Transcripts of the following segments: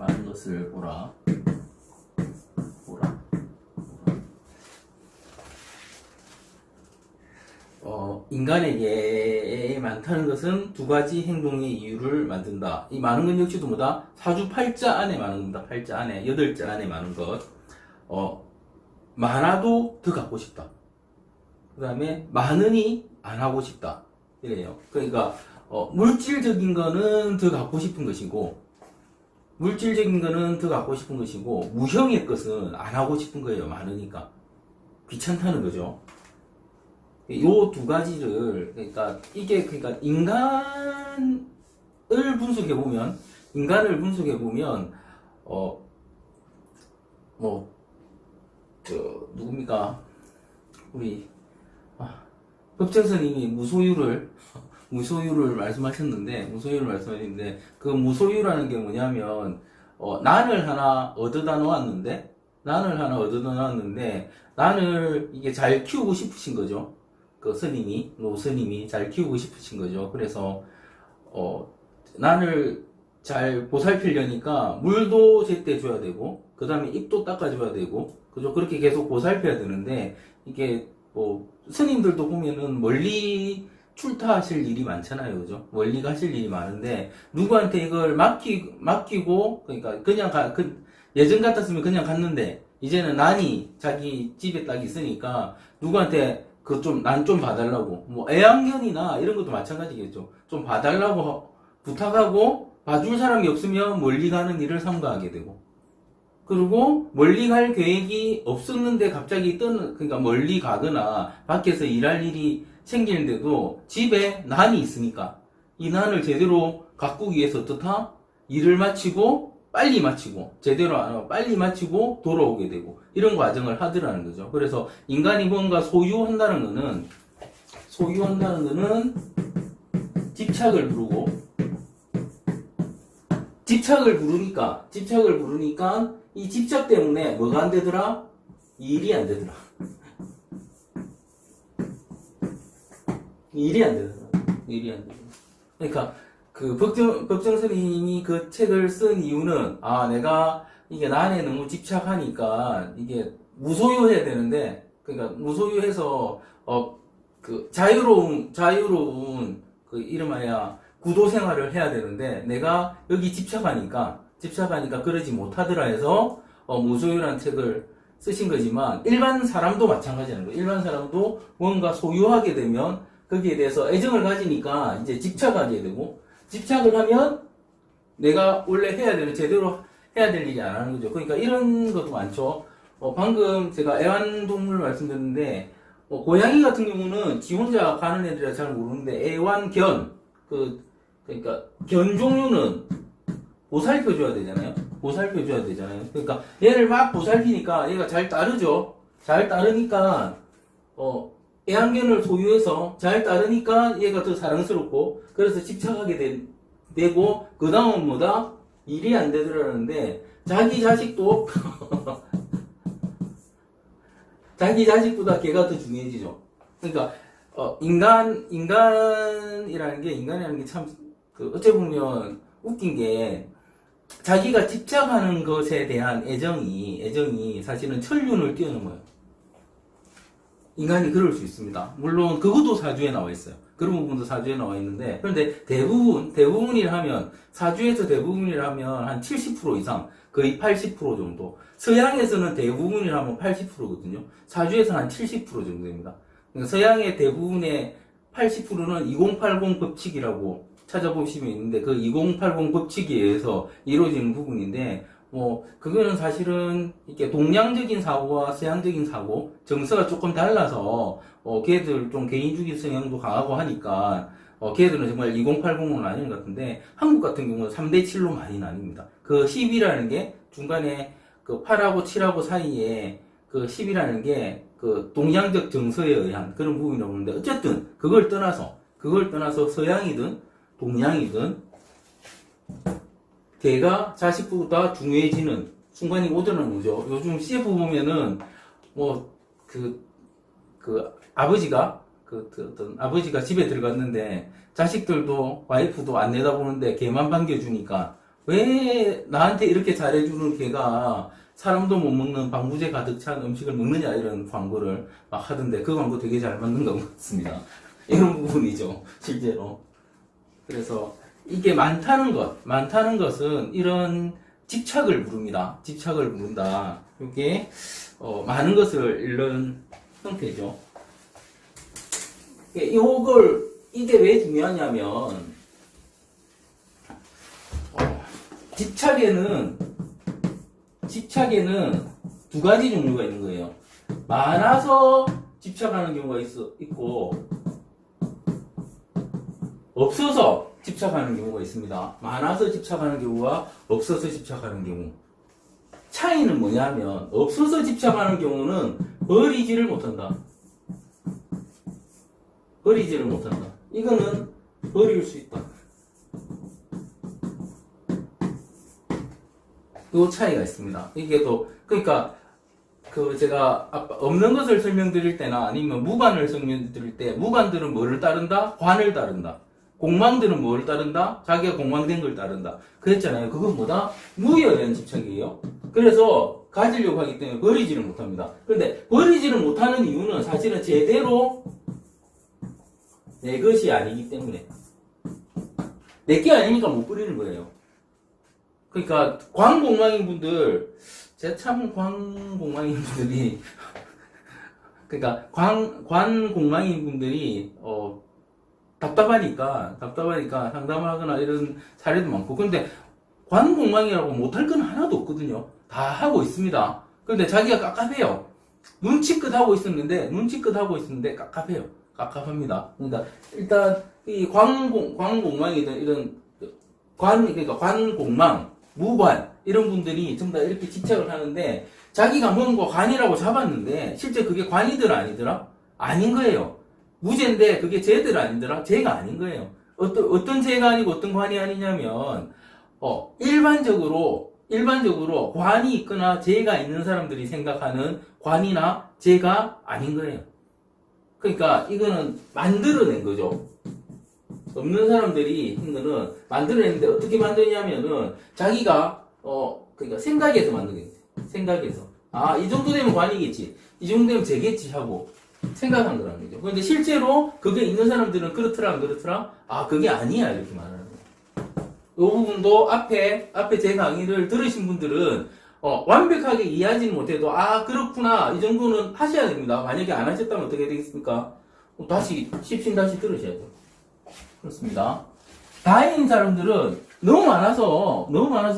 많은 것을 보라. 인간에게 많다는 것은 두 가지 행동의 이유를 만든다. 이 많은 건 역시도 뭐다? 사주팔자 안에 많은 겁니다. 팔자 안에, 8자 안에 많은 것. 많아도 더 갖고 싶다. 그 다음에 많으니 안 하고 싶다. 이래요. 그러니까, 물질적인 거는 더 갖고 싶은 것이고, 무형의 것은 안 하고 싶은 거예요. 많으니까. 귀찮다는 거죠. 요 두 가지를, 그러니까, 인간을 분석해보면, 누굽니까? 우리, 법정스님이 무소유를 말씀하셨는데, 그 무소유라는 게 뭐냐면, 난을 하나 얻어다 놓았는데, 난을 이게 잘 키우고 싶으신 거죠. 노스님이 잘 키우고 싶으신 거죠. 그래서, 난을 잘 보살피려니까 물도 제때 줘야 되고, 그 다음에 입도 닦아줘야 되고, 그죠? 그렇게 계속 보살펴야 되는데, 이게, 스님들도 보면은 멀리 출타하실 일이 많잖아요. 그죠? 멀리 가실 일이 많은데, 누구한테 이걸 맡기고, 그러니까 예전 같았으면 그냥 갔는데, 이제는 난이 자기 집에 딱 있으니까, 누구한테 난 좀 봐달라고. 애완견이나 이런 것도 마찬가지겠죠. 좀 봐달라고 부탁하고, 봐줄 사람이 없으면 멀리 가는 일을 삼가하게 되고. 그리고 멀리 갈 계획이 없었는데 갑자기 그러니까 멀리 가거나 밖에서 일할 일이 생기는데도 집에 난이 있으니까 이 난을 제대로 가꾸기 위해서 어떻다? 일을 마치고 빨리 마치고 제대로 안 하고 빨리 마치고 돌아오게 되고 이런 과정을 하더라는 거죠. 그래서 인간이 뭔가 소유한다는 거는 집착을 부르니까 이 집착 때문에 뭐가 안 되더라? 일이 안 되더라. 그러니까 법정 스님이 그 책을 쓴 이유는 내가 이게 난에 너무 집착하니까 이게 무소유해야 되는데 그러니까 무소유해서 자유로운 이름하여 구도 생활을 해야 되는데 내가 여기 집착하니까 그러지 못하더라 해서 무소유라는 책을 쓰신 거지만 일반 사람도 마찬가지라는 거예요. 일반 사람도 뭔가 소유하게 되면 거기에 대해서 애정을 가지니까 이제 집착하게 되고 집착을 하면 내가 원래 제대로 해야 될 일이 안 하는 거죠. 그러니까 이런 것도 많죠. 방금 제가 애완동물 말씀드렸는데 고양이 같은 경우는 지 혼자 가는 애들이라 잘 모르는데 애완견 그러니까 견 종류는 보살펴줘야 되잖아요. 그러니까 얘를 막 보살피니까 얘가 잘 따르죠. 잘 따르니까 애완견을 소유해서 잘 따르니까 얘가 더 사랑스럽고 그래서 집착하게 되고 그 다음은 뭐다? 일이 안 되더라는데 자기 자식보다 걔가 더 중요해지죠. 그러니까 인간이라는 게 참 어째 보면 웃긴 게 자기가 집착하는 것에 대한 애정이 사실은 천륜을 뛰어넘어요. 인간이 그럴 수 있습니다. 물론 그것도 사주에 나와 있어요. 그런 부분도 사주에 나와 있는데 그런데 사주에서 대부분이라면 한 70% 이상 거의 80% 정도 서양에서는 대부분이라면 80%거든요. 사주에서는 한 70% 정도입니다. 그러니까 서양의 대부분의 80%는 2080 법칙이라고 찾아보시면 있는데 그 2080 법칙에 의해서 이루어지는 부분인데 그거는 사실은 이렇게 동양적인 사고와 서양적인 사고 정서가 조금 달라서 걔들 좀 개인주의 성향도 강하고 하니까 걔들은 정말 2080으로 나뉘는 것 같은데 한국 같은 경우는 3대7로 많이 나뉩니다. 그 10이라는 게 중간에 그 8하고 7하고 사이에 그 10이라는 게 그 동양적 정서에 의한 그런 부분이라고 보는데 어쨌든 그걸 떠나서 서양이든 동양이든 걔가 자식보다 중요해지는 순간이 오더라는 거죠. 요즘 CF 보면은 아버지가 어떤 아버지가 집에 들어갔는데 자식들도 와이프도 안 내다보는데 걔만 반겨주니까 왜 나한테 이렇게 잘해주는 걔가 사람도 못 먹는 방부제 가득 찬 음식을 먹느냐 이런 광고를 막 하던데 그 광고 되게 잘 맞는 것 같습니다. 이런 부분이죠, 실제로. 그래서 이게 많다는 것은 이런 집착을 부릅니다. 집착을 부른다. 이게 많은 것을 잃는 형태죠. 이게 왜 중요하냐면 집착에는 두 가지 종류가 있는 거예요. 많아서 집착하는 경우가 있고 없어서 집착하는 경우가 있습니다. 많아서 집착하는 경우와 없어서 집착하는 경우. 차이는 뭐냐면 없어서 집착하는 경우는 버리지를 못한다. 버리지를 못한다. 이거는 버릴 수 있다. 요 차이가 있습니다. 이게 또 그러니까 제가 없는 것을 설명드릴 때나 아니면 무관을 설명드릴 때 무관들은 뭐를 따른다? 관을 따른다. 공망들은 뭐를 따른다? 자기가 공망된 걸 따른다. 그랬잖아요. 그건 뭐다? 무의에 대한 집착이에요. 그래서 가지려고 하기 때문에 버리지를 못합니다. 그런데 버리지를 못하는 이유는 사실은 제대로 내 것이 아니기 때문에 내 게 아니니까 못 버리는 거예요. 그러니까 광공망인 분들, 제가 참 광공망인 분들이 그러니까 관공망인 분들이 답답하니까 상담을 하거나 이런 사례도 많고. 근데 관공망이라고 못할 건 하나도 없거든요. 다 하고 있습니다. 그런데 자기가 깝깝해요. 눈치껏 하고 있었는데 깝깝해요. 깝깝합니다. 그러니까 일단 이 관공망이든 이런 그러니까 관공망, 무관 이런 분들이 전부 다 이렇게 집착을 하는데 자기가 뭔가 관이라고 잡았는데 실제 그게 관이더라 아니더라? 아닌 거예요. 무죄인데 그게 죄더라 아니더라? 죄가 아닌 거예요. 어떤 죄가 아니고 어떤 관이 아니냐면 일반적으로 관이 있거나 죄가 있는 사람들이 생각하는 관이나 죄가 아닌 거예요. 그러니까 이거는 만들어낸 거죠. 없는 사람들이 한 거는 만들어냈는데 어떻게 만드냐면은 자기가 그러니까 생각에서 만든 거예요. 생각에서 이 정도 되면 관이겠지, 이 정도 되면 죄겠지 하고 생각한 거라는 거죠. 그런데 실제로 그게 있는 사람들은 그렇더라 안 그렇더라? 그게 아니야 이렇게 말하는 거예요. 이 부분도 앞에 제 강의를 들으신 분들은 완벽하게 이해하지는 못해도 그렇구나 이 정도는 하셔야 됩니다. 만약에 안 하셨다면 어떻게 되겠습니까? 다시 다시 들으셔야죠. 그렇습니다. 다행인 사람들은 너무 많아서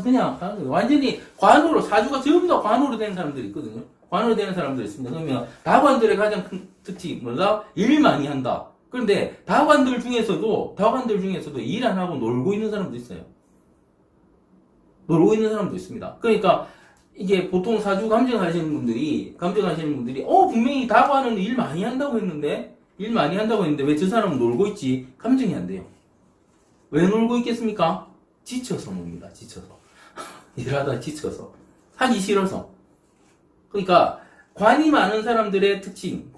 그냥 완전히 관으로, 사주가 전부 다 관으로 되는 사람들이 있거든요. 관으로 되는 사람들이 있습니다. 그러면 다관들의 가장 큰 특징이 뭐다? 일 많이 한다. 그런데 다관들 중에서도 일 안 하고 놀고 있는 사람도 있어요. 놀고 있는 사람도 있습니다. 그러니까 이게 보통 사주 감정하시는 분들이 분명히 다관은 일 많이 한다고 했는데 왜 저 사람은 놀고 있지? 감정이 안 돼요. 왜 놀고 있겠습니까? 지쳐서 놉니다. 지쳐서. 일하다 지쳐서. 하기 싫어서. 그러니까 관이 많은 사람들의 특징은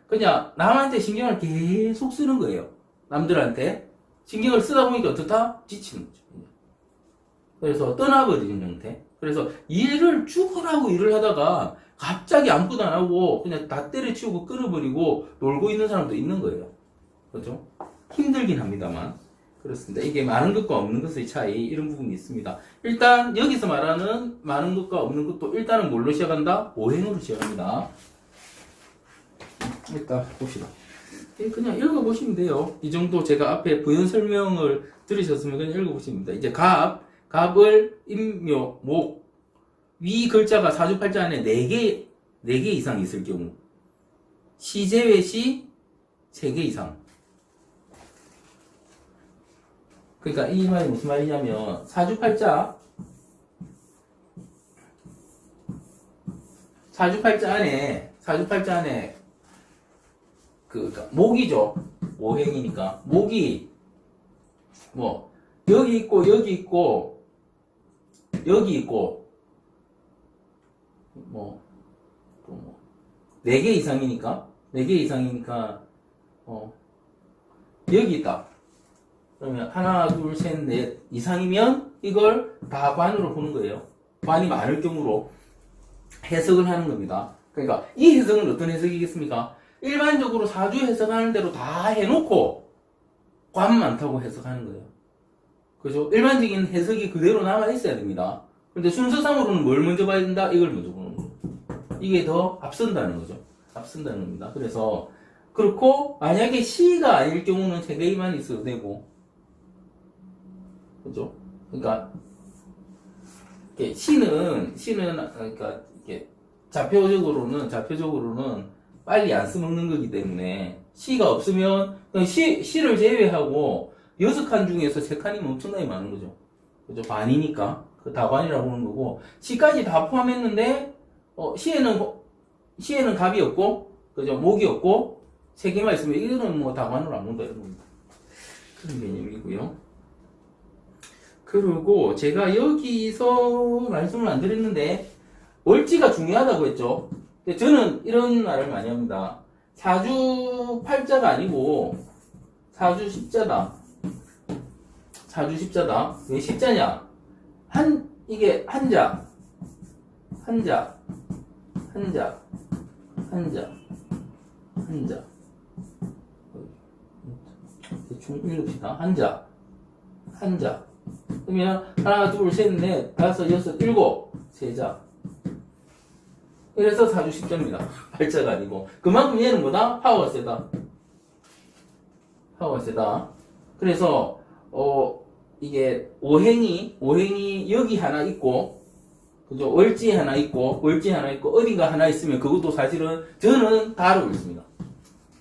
그냥 남한테 신경을 계속 쓰는 거예요. 남들한테 신경을 쓰다 보니까 어떻다? 지치는 거죠. 그래서 떠나버리는 형태. 그래서 죽으라고 일을 하다가 갑자기 아무것도 안 하고 그냥 다 때려치우고 끊어버리고 놀고 있는 사람도 있는 거예요. 그렇죠? 힘들긴 합니다만. 그렇습니다. 이게 많은 것과 없는 것의 차이, 이런 부분이 있습니다. 일단 여기서 말하는 많은 것과 없는 것도 일단은 뭘로 시작한다? 오행으로 시작합니다. 일단 봅시다. 그냥 읽어보시면 돼요. 이 정도 제가 앞에 부연 설명을 들으셨으면 그냥 읽어보시면 됩니다. 이제 갑을 임묘, 목, 위 글자가 사주팔자 안에 4개 이상 있을 경우, 시제외시 3개 이상. 그러니까 이 말이 무슨 말이냐면 사주팔자 안에 그러니까 목이죠. 오행이니까 목이 뭐 여기 있고 뭐, 또 뭐, 4개 이상이니까, 여기 있다. 그러면 하나, 둘, 셋, 넷 이상이면 이걸 다관으로 보는 거예요. 관이 많을 경우로 해석을 하는 겁니다. 그러니까 이 해석은 어떤 해석이겠습니까? 일반적으로 사주 해석하는 대로 다 해놓고 관 많다고 해석하는 거예요. 그죠? 일반적인 해석이 그대로 남아 있어야 됩니다. 근데 순서상으로는 뭘 먼저 봐야 된다? 이걸 먼저 보는 거예요. 이게 더 앞선다는 거죠. 앞선다는 겁니다. 그래서 그렇고 만약에 시가 아닐 경우는 3개만 있어도 되고, 그죠? 그러니까 이게 시는 그러니까 이게 좌표적으로는 빨리 안 써먹는 거기 때문에 시가 없으면 그냥 시를 제외하고 6칸 중에서 3칸이면 엄청나게 많은 거죠. 그죠? 반이니까 그 다반이라고 보는 거고, 시까지 다 포함했는데 시에는 갑이 없고, 그죠? 목이 없고 3개만 있으면 이거는 뭐 다반으로 안 본다 이런 겁니다. 그런 개념이고요. 그리고 제가 여기서 말씀을 안 드렸는데 월지가 중요하다고 했죠. 근데 저는 이런 말을 많이 합니다. 사주 팔자가 아니고 사주 십자다. 사주 십자다. 왜 십자냐? 이게 한자, 대충 읽읍시다. 한자. 그러면 하나, 둘, 셋, 넷, 다섯, 여섯, 일곱, 세자. 이래서 사주 십자입니다. 팔자가 아니고. 그만큼 얘는 뭐다? 파워가 세다. 그래서 이게 오행이 여기 하나 있고, 그죠? 월지 하나 있고 어딘가 하나 있으면 그것도 사실은 저는 다르고 있습니다.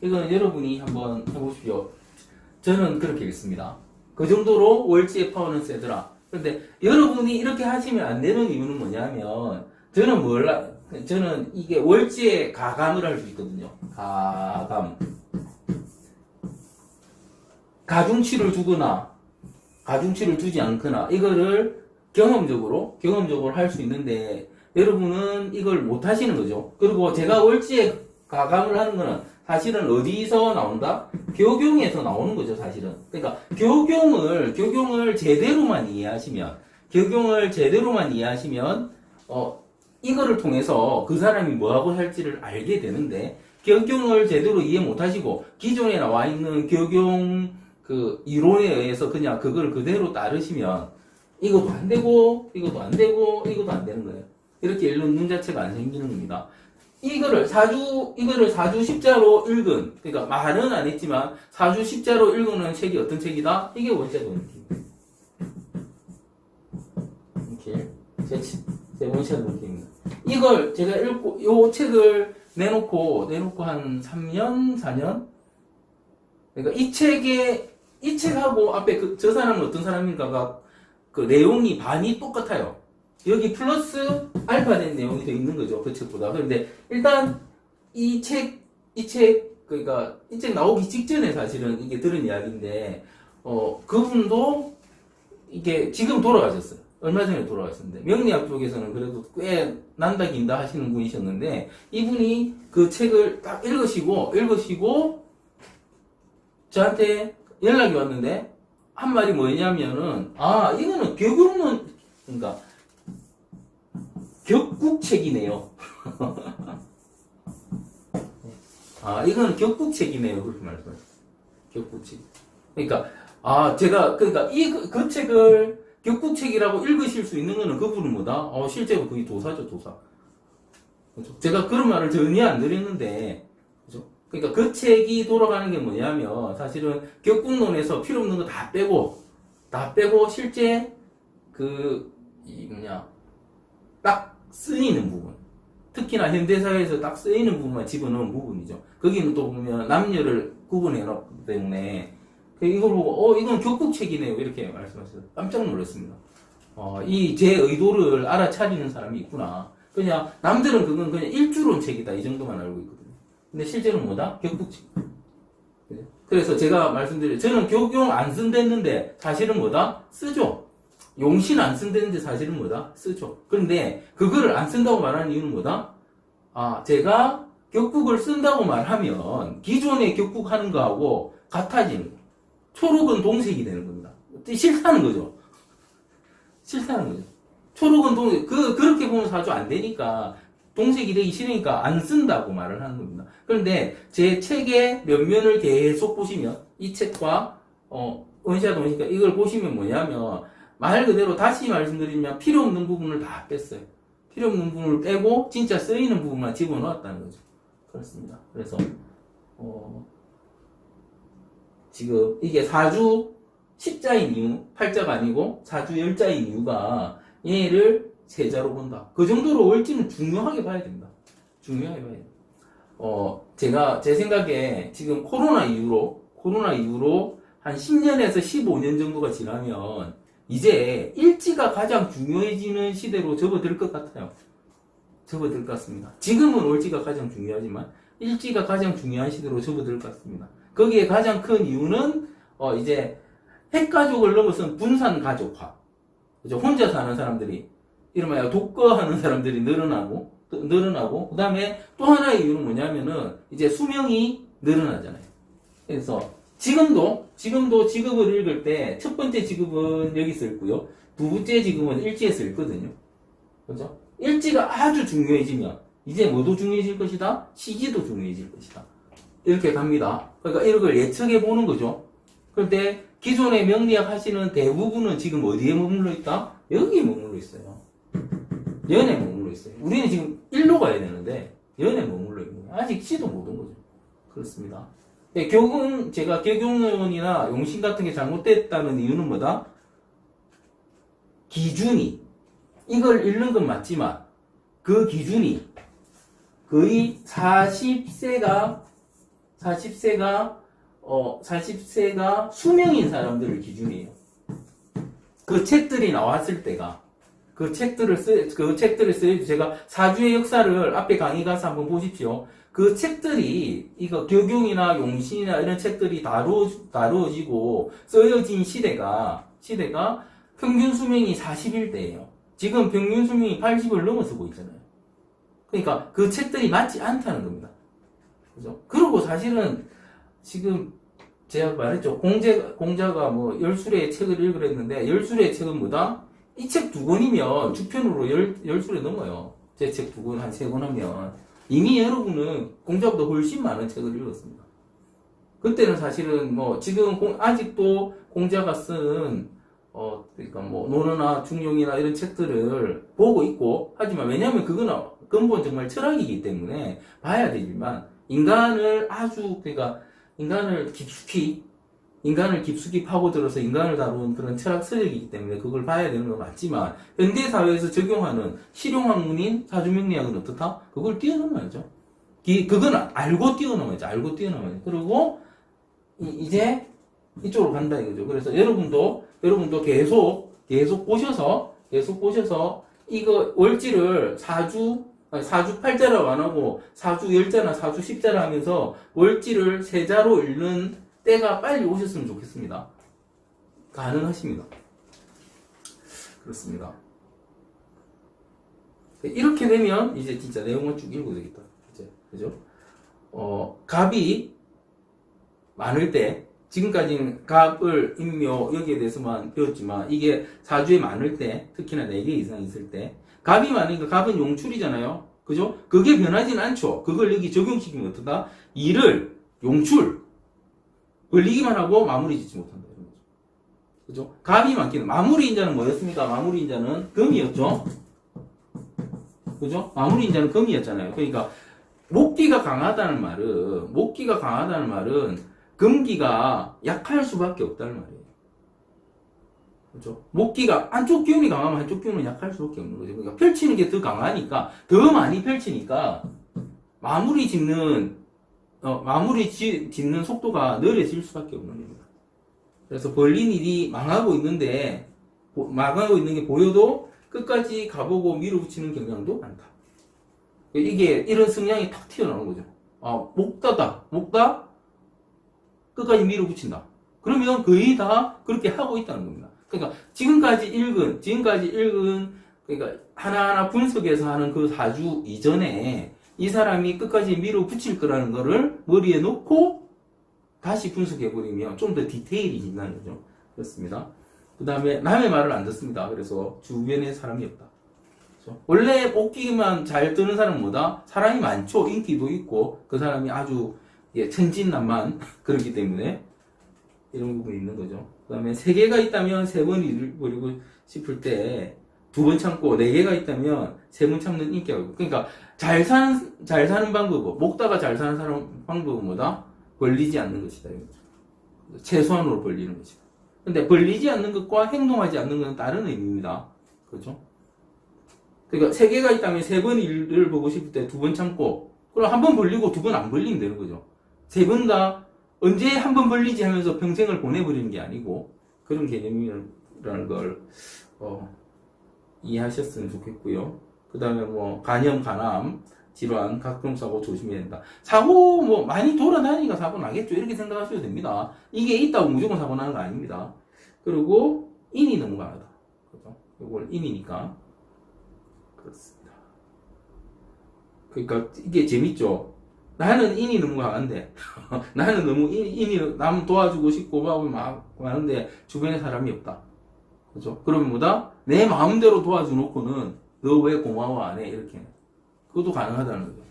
이거는 여러분이 한번 해보십시오. 저는 그렇게 읽습니다. 그 정도로 월지의 파워는 세더라. 그런데 여러분이 이렇게 하시면 안 되는 이유는 뭐냐면, 저는 이게 월지의 가감을 할 수 있거든요. 가중치를 두거나, 가중치를 두지 않거나, 이거를 경험적으로 할 수 있는데, 여러분은 이걸 못 하시는 거죠. 그리고 제가 월지의 가감을 하는 거는 사실은 어디서 나온다? 교경에서 나오는 거죠, 사실은. 그러니까 교경을 제대로만 이해하시면, 이거를 통해서 그 사람이 뭐하고 살지를 알게 되는데, 교경을 제대로 이해 못 하시고 기존에 나와 있는 교경 그 이론에 의해서 그냥 그걸 그대로 따르시면 이것도 안 되고 이것도 안 되는 거예요. 이렇게 읽는 눈 자체가 안 생기는 겁니다. 이거를 사주 십자로 읽은, 그러니까 말은 안 했지만 사주 십자로 읽는 책이 어떤 책이다? 이게 원자도 느낌. 이렇게 제 원자도 느낌입니다. 이걸 제가 읽고 요 책을 내놓고 한 3년, 4년. 그러니까 이 책하고 앞에 저 사람은 어떤 사람인가가 그 내용이 반이 똑같아요. 여기 플러스 알파 된 내용이 더 있는 거죠. 그 책보다. 그런데 일단 이 책 나오기 직전에 사실은 이게 들은 이야기인데, 그분도 이게 지금 돌아가셨어요. 얼마 전에 돌아가셨는데, 명리학 쪽에서는 그래도 꽤 난다 긴다 하시는 분이셨는데, 이분이 그 책을 딱 읽으시고 저한테 연락이 왔는데, 한 말이 뭐냐면은, 이거는 그러니까 격국책이네요. 이거는 격국책이네요. 그렇게 말씀하셨어요. 격국책. 그러니까 그 책을 격국책이라고 읽으실 수 있는 거는 그분은 뭐다? 실제로 그게 도사죠, 도사. 그렇죠? 제가 그런 말을 전혀 안 드렸는데, 그죠? 그러니까 그 책이 돌아가는 게 뭐냐면, 사실은 격국론에서 필요 없는 거 다 빼고, 실제, 딱 쓰이는 부분. 특히나 현대사회에서 딱 쓰이는 부분만 집어넣은 부분이죠. 거기는 또 보면 남녀를 구분해 놨기 때문에, 이걸 보고, 이건 격국책이네요. 이렇게 말씀하셨어요. 깜짝 놀랐습니다. 제 의도를 알아차리는 사람이 있구나. 그냥, 남들은 그건 그냥 일주론 책이다. 이 정도만 알고 있거든요. 근데 실제로는 뭐다? 격국책. 그래서 제가 말씀드려요. 저는 교경 안 쓴댔는데, 사실은 뭐다? 쓰죠. 용신 안 쓴댔는데, 사실은 뭐다? 쓰죠. 그런데, 그거를 안 쓴다고 말하는 이유는 뭐다? 제가 격국을 쓴다고 말하면, 기존에 격국하는 거하고 같아지는 거예요. 초록은 동색이 되는 겁니다. 싫다는 거죠. 싫다는 거죠. 초록은 동색, 그렇게 보면 사주 안 되니까, 동색이 되기 싫으니까 안 쓴다고 말을 하는 겁니다. 그런데 제 책의 몇 면을 계속 보시면, 이 책과, 원샷 오니까 이걸 보시면 뭐냐면, 말 그대로 다시 말씀드리면 필요 없는 부분을 다 뺐어요. 필요 없는 부분을 빼고, 진짜 쓰이는 부분만 집어넣었다는 거죠. 그렇습니다. 그래서, 지금 이게 사주 10자인 이유, 8자가 아니고 사주 10자인 이유가 얘를 세자로 본다. 그 정도로 월지는 중요하게 봐야 됩니다. 중요하게 봐야 됩니다. 제가 제 생각에 지금 코로나 이후로 한 10년에서 15년 정도가 지나면 이제 일지가 가장 중요해지는 시대로 접어들 것 같아요. 접어들 것 같습니다. 지금은 월지가 가장 중요하지만 일지가 가장 중요한 시대로 접어들 것 같습니다. 거기에 가장 큰 이유는 이제 핵가족을 넘어선 분산가족화. 그죠? 혼자 사는 사람들이 이름하여 독거하는 사람들이 늘어나고 그 다음에 또 하나의 이유는 뭐냐면은 이제 수명이 늘어나잖아요. 그래서 지금도 직업을 읽을 때 첫 번째 직업은 여기 써 있고요. 두 번째 직업은 일지에 써 있거든요. 그죠? 일지가 아주 중요해지면 이제 뭐도 중요해질 것이다? 시기도 중요해질 것이다. 이렇게 갑니다. 그러니까 이걸 예측해 보는 거죠. 그런데 기존에 명리학 하시는 대부분은 지금 어디에 머물러 있다? 여기에 머물러 있어요. 연에 머물러 있어요. 우리는 지금 일로 가야 되는데 연에 머물러 있는 거예요. 아직 시도 못 온 거죠. 그렇습니다. 제가 격용론이나 용신 같은 게 잘못됐다는 이유는 뭐다? 기준이 이걸 읽는 건 맞지만 그 기준이 거의 40세가 수명인 사람들을 기준이에요. 그 책들이 나왔을 때가, 그 책들을 제가 사주의 역사를 앞에 강의 가서 한번 보십시오. 그 책들이, 이거 격용이나 용신이나 이런 책들이 다루어지고 쓰여진 시대가 평균 수명이 40일대예요. 지금 평균 수명이 80을 넘어서고 있잖아요. 그러니까 그 책들이 맞지 않다는 겁니다. 그죠? 그리고 사실은 지금 제가 말했죠. 공자가 뭐 열술의 책을 읽으랬는데 열술의 책은 뭐다? 이 책 두 권이면 주편으로 열술에 넘어요. 제 책 두 권, 한 세 권 하면 이미 여러분은 공자보다 훨씬 많은 책을 읽었습니다. 그때는 사실은 뭐 지금 아직도 공자가 쓴 그러니까 뭐 논어나 중용이나 이런 책들을 보고 있고 하지만 왜냐하면 그거는 근본 정말 철학이기 때문에 봐야 되지만 인간을 깊숙이 파고들어서 인간을 다루는 그런 철학 서적이기 때문에 그걸 봐야 되는 건 맞지만 현대 사회에서 적용하는 실용학문인 사주명리학은 어떻다? 그걸 뛰어넘어야죠. 그건 알고 뛰어넘어야죠. 그리고 이제 이쪽으로 간다 이거죠. 그래서 여러분도 계속 보셔서 이거 월지를 사주 8자라고 안 하고 사주 10자나 사주 10자라 하면서 월지를 세자로 읽는 때가 빨리 오셨으면 좋겠습니다. 가능하십니다. 그렇습니다. 이렇게 되면 이제 진짜 내용을 쭉 읽어도 되겠다. 이제 그죠? 갑이 많을 때 지금까지는 갑을 인묘 여기에 대해서만 배웠지만 이게 사주에 많을 때 특히나 4개 이상 있을 때 갑이 많으니까 갑은 용출이잖아요. 그죠? 그게 변하진 않죠. 그걸 여기 적용시키면 어떠다? 일을 용출 걸리기만 하고 마무리 짓지 못한다. 이런 거죠. 그죠? 갑이 많기는 마무리 인자는 뭐였습니까? 마무리 인자는 금이었죠. 그죠? 마무리 인자는 금이었잖아요. 그러니까 목기가 강하다는 말은 금기가 약할 수밖에 없다는 말이에요. 그죠? 목기가 한쪽 기운이 강하면 한쪽 기운은 약할 수밖에 없는 거죠. 그러니까 펼치는 게 더 강하니까, 더 많이 펼치니까, 마무리 짓는 속도가 느려질 수밖에 없는 겁니다. 그래서 벌린 일이 망하고 있는 게 보여도 끝까지 가보고 밀어붙이는 경향도 많다. 이게 이런 성향이 탁 튀어나오는 거죠. 목다, 끝까지 밀어붙인다. 그러면 거의 다 그렇게 하고 있다는 겁니다. 그러니까 지금까지 읽은 그러니까 하나하나 분석해서 하는 그 사주 이전에 이 사람이 끝까지 밀어붙일 거라는 거를 머리에 놓고 다시 분석해버리면 좀 더 디테일이 있는 거죠. 그렇습니다. 그 다음에 남의 말을 안 듣습니다. 그래서 주변에 사람이 없다. 그렇죠? 원래 뽑기만 잘 뜨는 사람은 뭐다? 사람이 많죠. 인기도 있고 그 사람이 아주 천진난만 그렇기 때문에 이런 부분이 있는 거죠. 그 다음에 3개가 있다면 3번 잃어버리고 싶을 때 2번 참고 4개가 있다면 3번 참는 인기가 있고 그러니까 잘 사는 방법은 먹다가 잘 사는 사람 방법은 뭐다? 벌리지 않는 것이다. 이거죠. 최소한으로 벌리는 것이다. 근데 벌리지 않는 것과 행동하지 않는 것은 다른 의미입니다. 그렇죠? 그러니까 3개가 있다면 3번 일을 보고 싶을 때 2번 참고 그럼 1번 벌리고 2번 안 벌리면 되는 거죠. 3번 다 언제 1번 벌리지 하면서 평생을 보내버리는 게 아니고 그런 개념이라는 걸 이해하셨으면 좋겠고요. 그 다음에 뭐 간염, 간암, 질환, 각종사고 조심해야 된다. 사고 뭐 많이 돌아다니니까 사고 나겠죠. 이렇게 생각하셔도 됩니다. 이게 있다고 무조건 사고 나는 거 아닙니다. 그리고 인이 너무 강하다. 그죠? 이걸 인이니까 그렇습니다. 그러니까 이게 재밌죠. 나는 인이 너무 강한데 나는 너무 인이 남 도와주고 싶고 막 하는데 주변에 사람이 없다. 그죠? 그러면 뭐다? 내 마음대로 도와주놓고는 너 왜 고마워 안 해? 이렇게. 그것도 가능하다는 거죠.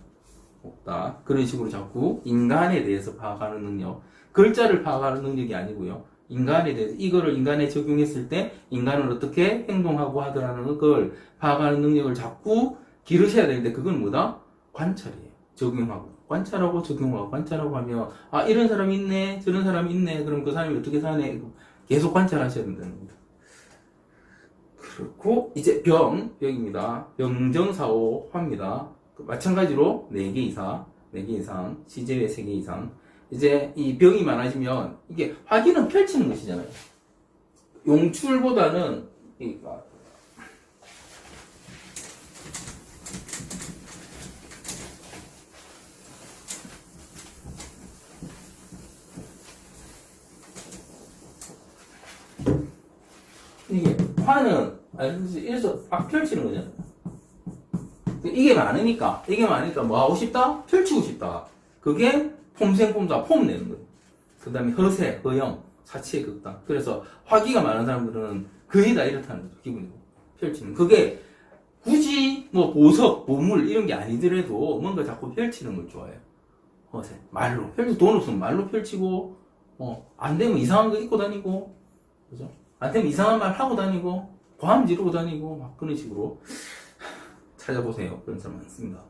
없다. 그런 식으로 자꾸 인간에 대해서 파악하는 능력. 글자를 파악하는 능력이 아니고요. 인간에 대해서 이거를 인간에 적용했을 때 인간은 어떻게 행동하고 하더라는 걸 파악하는 능력을 자꾸 기르셔야 되는데 그건 뭐다? 관찰이에요. 적용하고. 관찰하고 적용하고 관찰하고 하면 아 이런 사람이 있네 저런 사람이 있네 그럼 그 사람이 어떻게 사네 계속 관찰하셔야 된다는 겁니다. 그렇고 이제 병입니다. 병정사오 화입니다. 마찬가지로 4개 이상 시제외 3개 이상 이제 이 병이 많아지면 이게 화기는 펼치는 것이잖아요. 용출보다는 이게 화는 이래서 막 펼치는 거잖아요. 이게 많으니까 뭐 하고 싶다? 펼치고 싶다. 그게 폼생폼사 폼 내는 거예요. 그 다음에 허세, 허영, 사치의 극단. 그래서 화기가 많은 사람들은 거의 다 이렇다는 거죠. 기분이 펼치는. 그게 굳이 뭐 보석, 보물 이런 게 아니더라도 뭔가 자꾸 펼치는 걸 좋아해요. 허세, 말로 돈 없으면 말로 펼치고 안 되면 이상한 거 입고 다니고 그죠? 안 되면 이상한 말 하고 다니고 과음 지르고 다니고 막 그런 식으로 찾아보세요. 그런 사람 많습니다.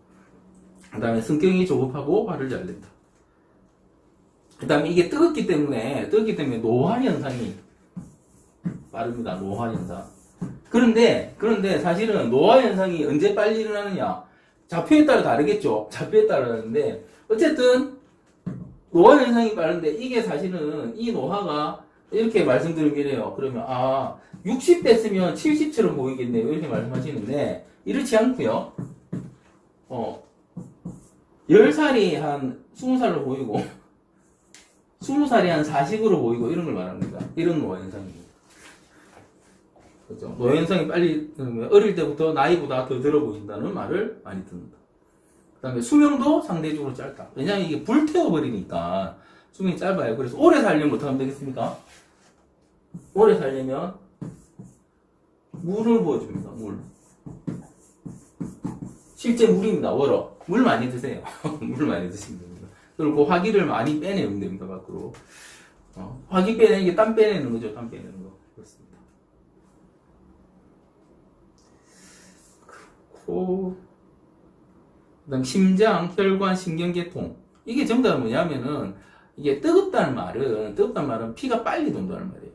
그 다음에 성격이 조급하고 화를 잘 낸다. 그 다음에 이게 뜨겁기 때문에 노화 현상이 빠릅니다. 노화 현상. 그런데 사실은 노화 현상이 언제 빨리 일어나느냐 좌표에 따라 다르겠죠. 좌표에 따라 다른데 어쨌든 노화 현상이 빠른데 이게 사실은 이 노화가 이렇게 말씀드리게요. 그러면 60 됐으면 70처럼 보이겠네요. 이렇게 말씀하시는데 이렇지 않고요. 10살이 한 20살로 보이고 20살이 한 40으로 보이고 이런 걸 말합니다. 이런 노화 현상입니다. 그죠? 노화 현상이 빨리 어릴 때부터 나이보다 더 들어 보인다는 말을 많이 듣는다. 그 다음에 수명도 상대적으로 짧다. 왜냐하면 이게 불태워버리니까 수명이 짧아요. 그래서 오래 살려면 어떻게 하면 되겠습니까? 오래 살려면 물을 부어줍니다. 물. 실제 물입니다. 월어. 물 많이 드세요. 물 많이 드시면 됩니다. 그리고 화기를 많이 빼내면 됩니다. 밖으로. 화기 빼내는 게 땀 빼내는 거죠. 땀 빼내는 거. 그렇습니다. 그렇고 그다음 심장, 혈관, 신경계통. 이게 전부 다 뭐냐면은 이게 뜨겁다는 말은 피가 빨리 돈다는 말이에요.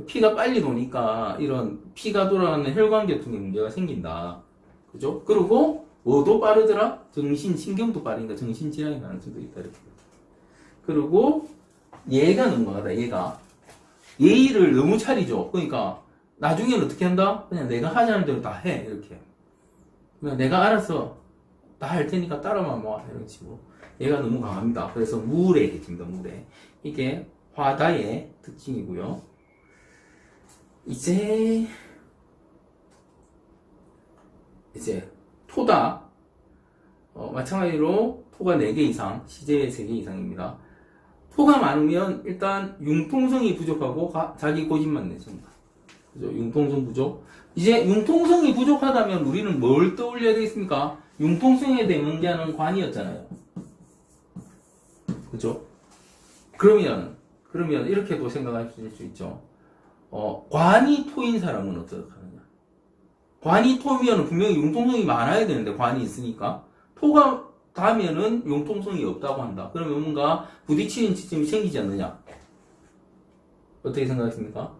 피가 빨리 도니까 이런 피가 돌아가는 혈관계통에 문제가 생긴다. 그죠? 그리고 뭐도 빠르더라? 신경도 빠르니까 정신질환이 가능성도 있다. 이렇게. 그리고 얘가 넘어가다. 얘가 예의를 너무 차리죠. 그러니까 나중에는 어떻게 한다? 그냥 내가 하자는 대로 다 해. 이렇게. 그냥 내가 알아서 다 할 테니까 따라만 와. 이런 식으로. 얘가 너무 강합니다. 그래서 무례해집니다. 무례. 이게 화다의 특징이고요. 이제 토다. 마찬가지로 토가 4개 이상, 시제의 3개 이상입니다. 토가 많으면 일단 융통성이 부족하고 자기 고집만 내세운다. 그죠? 융통성 부족. 이제 융통성이 부족하다면 우리는 뭘 떠올려야 되겠습니까? 융통성에 대응하는 관이었잖아요. 그죠? 그러면 이렇게도 생각하실 수 있죠. 관이 토인 사람은 어떻게 하느냐? 관이 토면 분명히 융통성이 많아야 되는데 관이 있으니까 토가 다면은 융통성이 없다고 한다. 그러면 뭔가 부딪히는 지점이 생기지 않느냐? 어떻게 생각하십니까?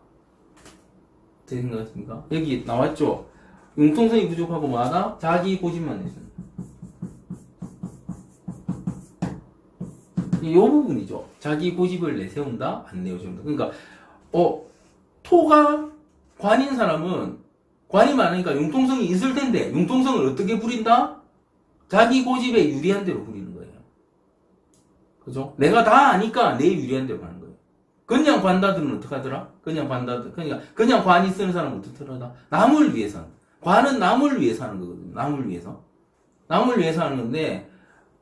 어떻게 생각하십니까? 여기 나왔죠? 융통성이 부족하고 뭐하다? 자기 고집만 내준다. 이 부분이죠. 자기 고집을 내세운다? 안 내세운다. 그러니까 토가 관인 사람은 관이 많으니까 융통성이 있을 텐데 융통성을 어떻게 부린다? 자기 고집에 유리한 대로 부리는 거예요. 그죠? 내가 다 아니까 내 유리한 대로 가는 거예요. 그냥 관다들은 어떻게 하더라? 그냥 관이 쓰는 사람은 어떻게 하더라? 남을 위해서. 관은 남을 위해서 하는 거거든요. 남을 위해서 하는 건데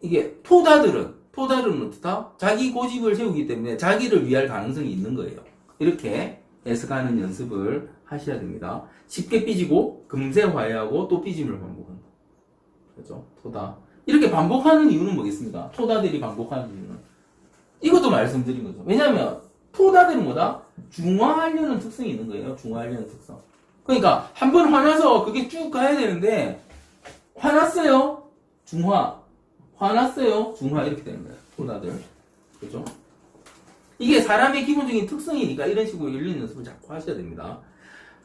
이게 토다들은 어떻다? 자기 고집을 세우기 때문에 자기를 위할 가능성이 있는 거예요. 이렇게 해석하는 연습을 하셔야 됩니다. 쉽게 삐지고 금세 화해하고 또 삐짐을 반복한다. 그죠? 토다. 이렇게 반복하는 이유는 뭐겠습니까? 토다들이 반복하는 이유는 이것도 말씀드린 거죠. 왜냐하면 토다들은 뭐다? 중화하려는 특성이 있는 거예요. 중화하려는 특성. 그러니까 한 번 화나서 그게 쭉 가야 되는데 화났어요. 중화. 화났어요. 중화 이렇게 되는 거예요. 토다들. 그죠? 이게 사람의 기본적인 특성이니까 이런 식으로 열리는 연습을 자꾸 하셔야 됩니다.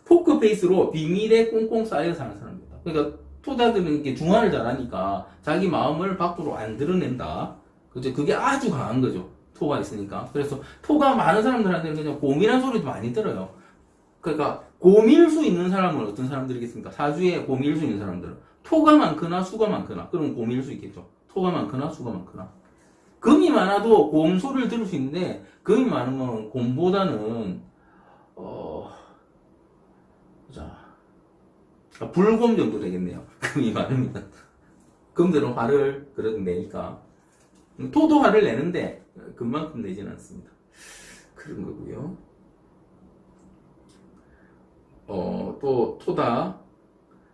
포크페이스로 비밀에 꽁꽁 쌓여 사는 사람입니다. 그러니까 토다들은 이렇게 중화를 잘하니까 자기 마음을 밖으로 안 드러낸다. 그죠? 그게 아주 강한 거죠. 토가 있으니까. 그래서 토가 많은 사람들한테는 그냥 곰이란 소리도 많이 들어요. 그러니까 곰일 수 있는 사람은 어떤 사람들이겠습니까? 사주에 곰일 수 있는 사람들은 토가 많거나 수가 많거나 그러면 곰일 수 있겠죠. 토가 많거나 수가 많거나 금이 많아도 곰 소리를 들을 수 있는데 금이 많으면 곰보다는 불곰 정도 되겠네요. 금이 많으면 금들은 화를 그래도 내니까 토도 화를 내는데 금만큼 내지는 않습니다. 그런 거고요. 또 토다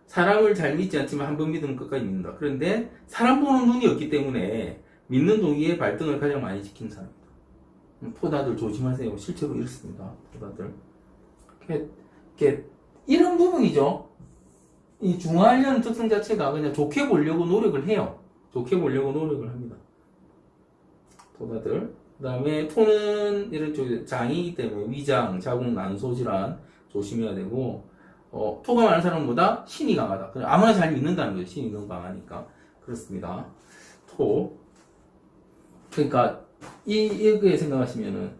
사람을 잘 믿지 않지만 한 번 믿으면 끝까지 믿는다. 그런데 사람 보는 눈이 없기 때문에 믿는 동기의 발등을 가장 많이 지킨 사람입니다. 토다들 조심하세요. 실제로 이렇습니다. 토다들 이렇게 이런 부분이죠. 이 중화하려는 특성 자체가 그냥 좋게 보려고 노력을 해요. 좋게 보려고 노력을 합니다. 토다들. 그 다음에 토는 이런 쪽 장이기 때문에 위장, 자궁, 난소 질환 조심해야 되고 토가 많은 사람보다 신이 강하다. 아무나 잘 믿는다는 거죠. 신이 너무 강하니까. 그렇습니다. 토. 그러니까 이렇게 생각하시면은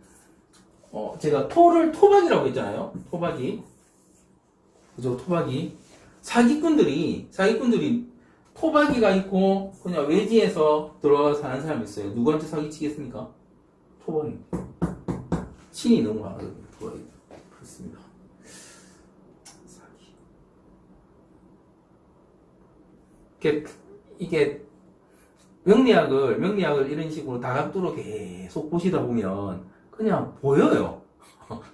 제가 토를 토박이라고 했잖아요. 토박이. 그죠? 토박이. 사기꾼들이 토박이가 있고 그냥 외지에서 들어가서 사는 사람이 있어요. 누구한테 사기치겠습니까? 토박이. 신이 너무 강하거든요. 토박이. 그렇습니다. 사기. 이게 명리학을 이런 식으로 다각도로 계속 보시다 보면 그냥 보여요.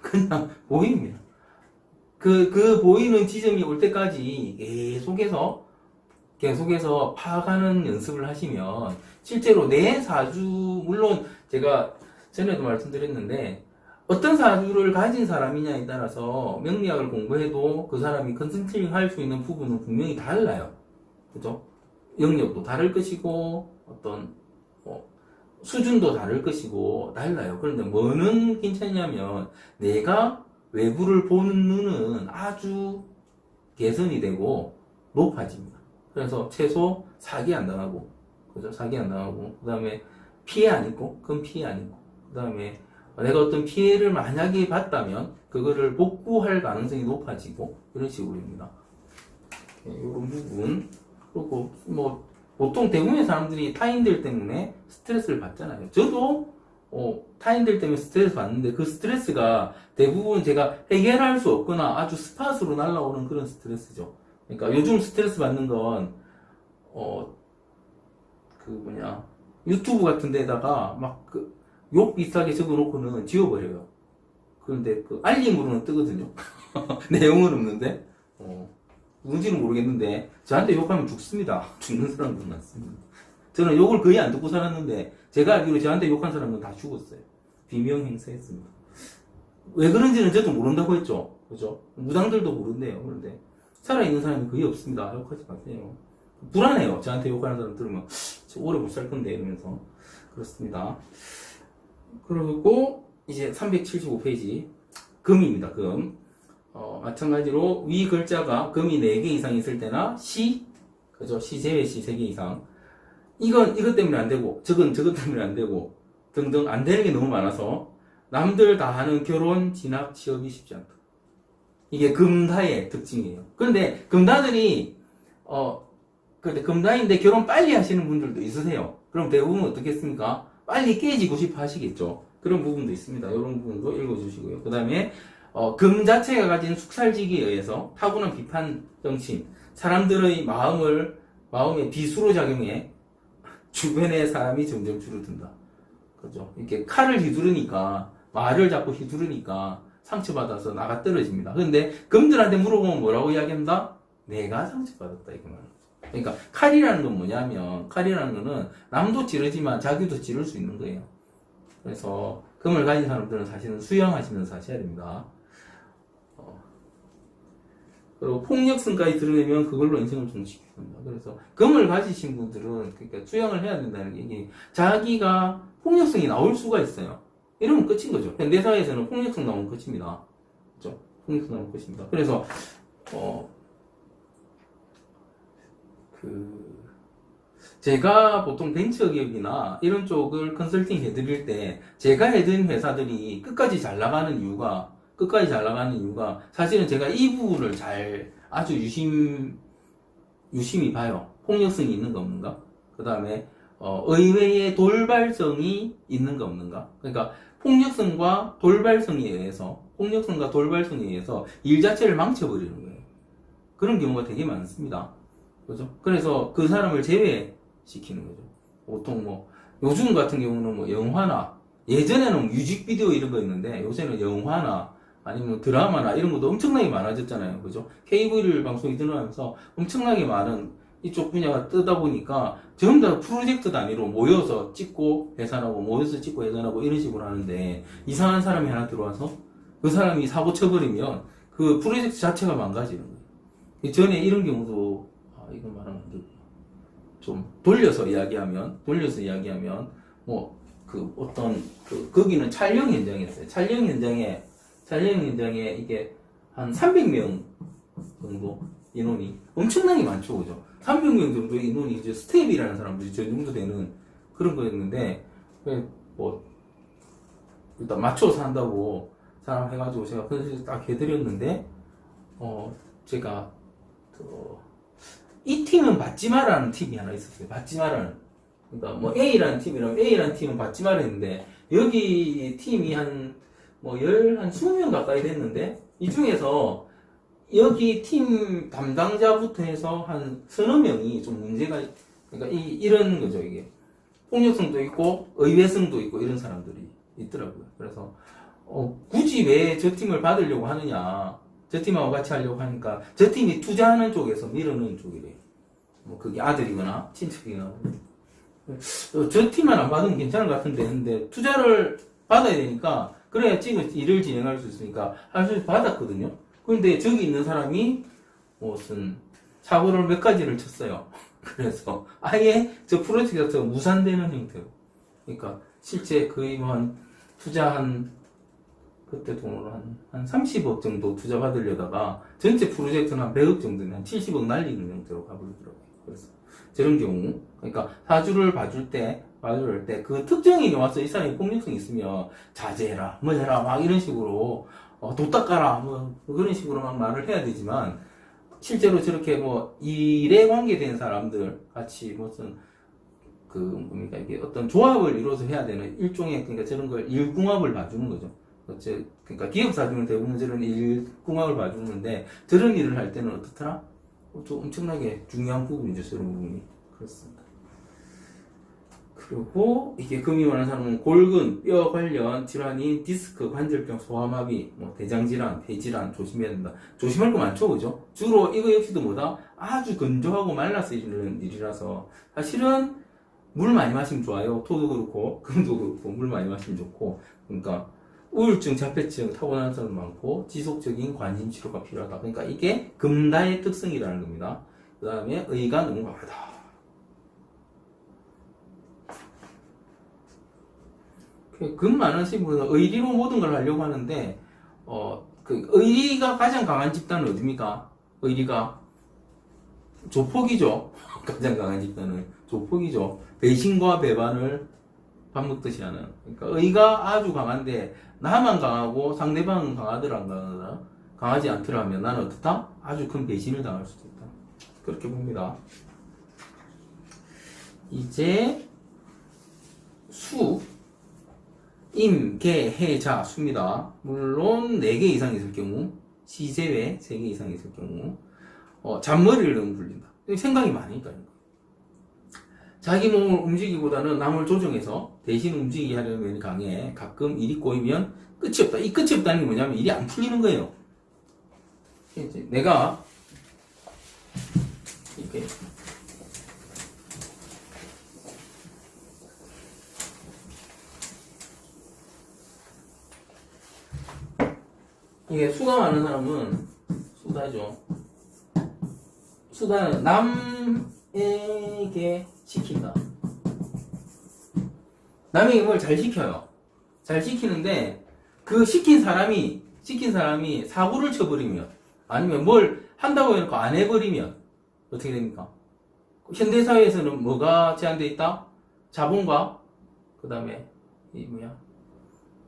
그냥 보입니다. 그 보이는 지점이 올 때까지 계속해서 파악하는 연습을 하시면 실제로 내 사주, 물론 제가 전에도 말씀드렸는데 어떤 사주를 가진 사람이냐에 따라서 명리학을 공부해도 그 사람이 컨센트링 할 수 있는 부분은 분명히 달라요. 그죠? 영역도 다를 것이고 어떤 수준도 다를 것이고 달라요. 그런데 뭐는 괜찮냐면 내가 외부를 보는 눈은 아주 개선이 되고 높아집니다. 그래서 최소 사기 안 당하고, 그죠? 사기 안 당하고, 그 다음에 피해 안 입고, 큰 피해 안 입고, 그 다음에 내가 어떤 피해를 만약에 봤다면 그거를 복구할 가능성이 높아지고 이런 식으로입니다. 이런 부분. 그리고 보통 대부분의 사람들이 타인들 때문에 스트레스를 받잖아요. 저도 타인들 때문에 스트레스 받는데 그 스트레스가 대부분 제가 해결할 수 없거나 아주 스팟으로 날라오는 그런 스트레스죠. 그러니까 요즘 스트레스 받는 건 유튜브 같은 데다가 막 욕 비슷하게 적어놓고는 지워버려요. 그런데 그 알림으로는 뜨거든요. 내용은 없는데, 누군지는 모르겠는데, 저한테 욕하면 죽습니다. 죽는 사람도 많습니다. 저는 욕을 거의 안 듣고 살았는데, 제가 알기로 저한테 욕한 사람은 다 죽었어요. 비명 행사했습니다. 왜 그런지는 저도 모른다고 했죠. 그죠? 무당들도 모른대요. 그런데, 살아있는 사람이 거의 없습니다. 욕하지 마세요. 불안해요. 저한테 욕하는 사람 들으면, 저 오래 못 살 건데, 이러면서. 그렇습니다. 그리고, 이제 375페이지. 금입니다, 금. 마찬가지로 위 글자가 금이 4개 이상 있을 때나 시, 그죠? 시 제외 시 3개 이상. 이것 때문에 안 되고, 저것 때문에 안 되고, 등등 안 되는 게 너무 많아서 남들 다 하는 결혼, 진학, 취업이 쉽지 않다. 이게 금다의 특징이에요. 그런데 금다들이, 근데 금다인데 결혼 빨리 하시는 분들도 있으세요. 그럼 대부분 어떻겠습니까? 빨리 깨지고 싶어 하시겠죠. 그런 부분도 있습니다. 이런 부분도 읽어주시고요. 그 다음에 금 자체가 가진 숙살직에 의해서 타고난 비판 정신, 사람들의 마음의 비수로 작용해 주변의 사람이 점점 줄어든다. 그죠? 이렇게 칼을 휘두르니까, 말을 자꾸 휘두르니까 상처받아서 나가 떨어집니다. 근데 금들한테 물어보면 뭐라고 이야기한다? 내가 상처받았다. 이거 말이죠. 그러니까 칼이라는 건 뭐냐면, 칼이라는 거는 남도 찌르지만 자기도 찌를 수 있는 거예요. 그래서 금을 가진 사람들은 사실은 수영하시면서 하셔야 됩니다. 그리고 폭력성까지 드러내면 그걸로 인생을 종식합니다. 그래서 금을 가지신 분들은 그러니까 수영을 해야 된다는 게 이게 자기가 폭력성이 나올 수가 있어요. 이러면 끝인 거죠. 내 사회에서는 폭력성 나오면 끝입니다. 그렇죠? 폭력성 나오면 끝입니다. 그래서 제가 보통 벤처기업이나 이런 쪽을 컨설팅 해드릴 때 제가 해드린 회사들이 끝까지 잘 나가는 이유가 사실은 제가 이 부분을 아주 유심히 봐요. 폭력성이 있는가 없는가. 그 다음에 의외의 돌발성이 있는가 없는가. 그러니까 폭력성과 돌발성에 의해서 일 자체를 망쳐버리는 거예요. 그런 경우가 되게 많습니다. 그죠? 그래서 그 사람을 제외시키는 거죠. 보통 요즘 같은 경우는 영화나, 예전에는 뮤직비디오 이런 거 있는데, 요새는 영화나, 아니면 드라마나 이런 것도 엄청나게 많아졌잖아요. 그죠? 케이블 방송이 늘어나면서 엄청나게 많은 이쪽 분야가 뜨다 보니까 전부 다 프로젝트 단위로 모여서 찍고 해산하고 이런 식으로 하는데, 이상한 사람이 하나 들어와서 그 사람이 사고 쳐버리면 그 프로젝트 자체가 망가지는 거예요. 전에 이런 경우도 이건 말하면 안 되고, 좀 돌려서 이야기하면, 거기는 촬영 현장이었어요. 촬영 현장에 이게 한 300명 정도 인원이 엄청나게 많죠, 그죠? 300명 정도의 인원이 이제 스텝이라는 사람들이 저 정도 되는 그런 거였는데, 일단 맞춰서 한다고 사람 해가지고 제가 컨설팅 딱 해드렸는데, 제가, 이 팀은 받지 마라는 팀이 하나 있었어요. 받지 마라는. 그러니까 A라는 팀이라면 A라는 팀은 받지 마라 했는데, 여기 팀이 한 20명 가까이 됐는데, 이 중에서 여기 팀 담당자부터 해서 한 서너 명이 좀 문제가, 그러니까 이런 거죠, 이게. 폭력성도 있고, 의외성도 있고, 이런 사람들이 있더라고요. 그래서, 굳이 왜 저 팀을 받으려고 하느냐. 저 팀하고 같이 하려고 하니까, 저 팀이 투자하는 쪽에서 밀어넣은 쪽이래요. 그게 아들이거나, 친척이거나. 저 팀만 안 받으면 괜찮을 것 같은데, 근데 투자를 받아야 되니까, 그래야 지금 일을 진행할 수 있으니까, 받았거든요. 그런데 저기 있는 사람이 무슨 사고를 몇 가지를 쳤어요. 그래서 아예 저 프로젝트 자체가 무산되는 형태로. 그러니까 실제 거의 그때 돈으로 한 30억 정도 투자 받으려다가 전체 프로젝트는 한 100억 정도면 한 70억 날리는 형태로 가버리더라고요. 그래서 저런 경우, 그러니까 사주를 봐줄 때 그 특정인이 와서 이 사람이 폭력성이 있으면 자제해라, 해라, 막 이런 식으로 도 닦아라, 그런 식으로 막 말을 해야 되지만, 실제로 저렇게 일에 관계된 사람들 같이 이게 어떤 조합을 이루어서 해야 되는 일종의, 그러니까 저런 걸 일궁합을 봐주는 거죠. 그러니까 기업 사주는 대부분 저런 일궁합을 봐주는데, 저런 일을 할 때는 어떻더라? 좀 엄청나게 중요한 부분이죠, 저런 부분이. 그렇습니다. 그리고 이게 금이 많은 사람은 골근, 뼈 관련 질환인 디스크, 관절병, 소아마비, 뭐 대장질환, 폐질환 조심해야 된다. 조심할 거 많죠, 그죠? 주로 이거 역시도 뭐다? 아주 건조하고 말라서 이르는 일이라서 사실은 물 많이 마시면 좋아요. 토도 그렇고 금도 그렇고 물 많이 마시면 좋고. 그러니까 우울증, 자폐증 타고나는 사람 많고 지속적인 관심 치료가 필요하다. 그러니까 이게 금다의 특성이라는 겁니다. 그 다음에 의가 너무 강하다. 금 많으신 분은 의리로 모든 걸 하려고 하는데, 그 의리가 가장 강한 집단은 어딥니까? 의리가 조폭이죠. 가장 강한 집단은 조폭이죠. 배신과 배반을 밥 먹듯이 하는. 그러니까 의가 아주 강한데 나만 강하고 상대방은 강하더라 안 강하더라? 강하지 않더라면 나는 어떻다? 아주 큰 배신을 당할 수도 있다. 그렇게 봅니다. 이제 수 임, 개, 해, 자, 수입니다. 물론 4개 이상 있을 경우, 시 제외 3개 이상 있을 경우, 잔머리를 너무 굴린다. 생각이 많으니까요. 자기 몸을 움직이기보다는 남을 조정해서 대신 움직이게 하려는 면이 강해. 가끔 일이 꼬이면 끝이 없다. 이 끝이 없다는 게 뭐냐면 일이 안 풀리는 거예요. 이제 내가 이렇게 이게 수가 많은 사람은 수다죠. 수다는 남에게 시킨다. 남에게 뭘 잘 시켜요. 잘 시키는데 그 시킨 사람이 사고를 쳐버리면 아니면 뭘 한다고 해놓고 안 해버리면 어떻게 됩니까? 현대사회에서는 뭐가 제한되어 있다? 자본과 그 다음에 이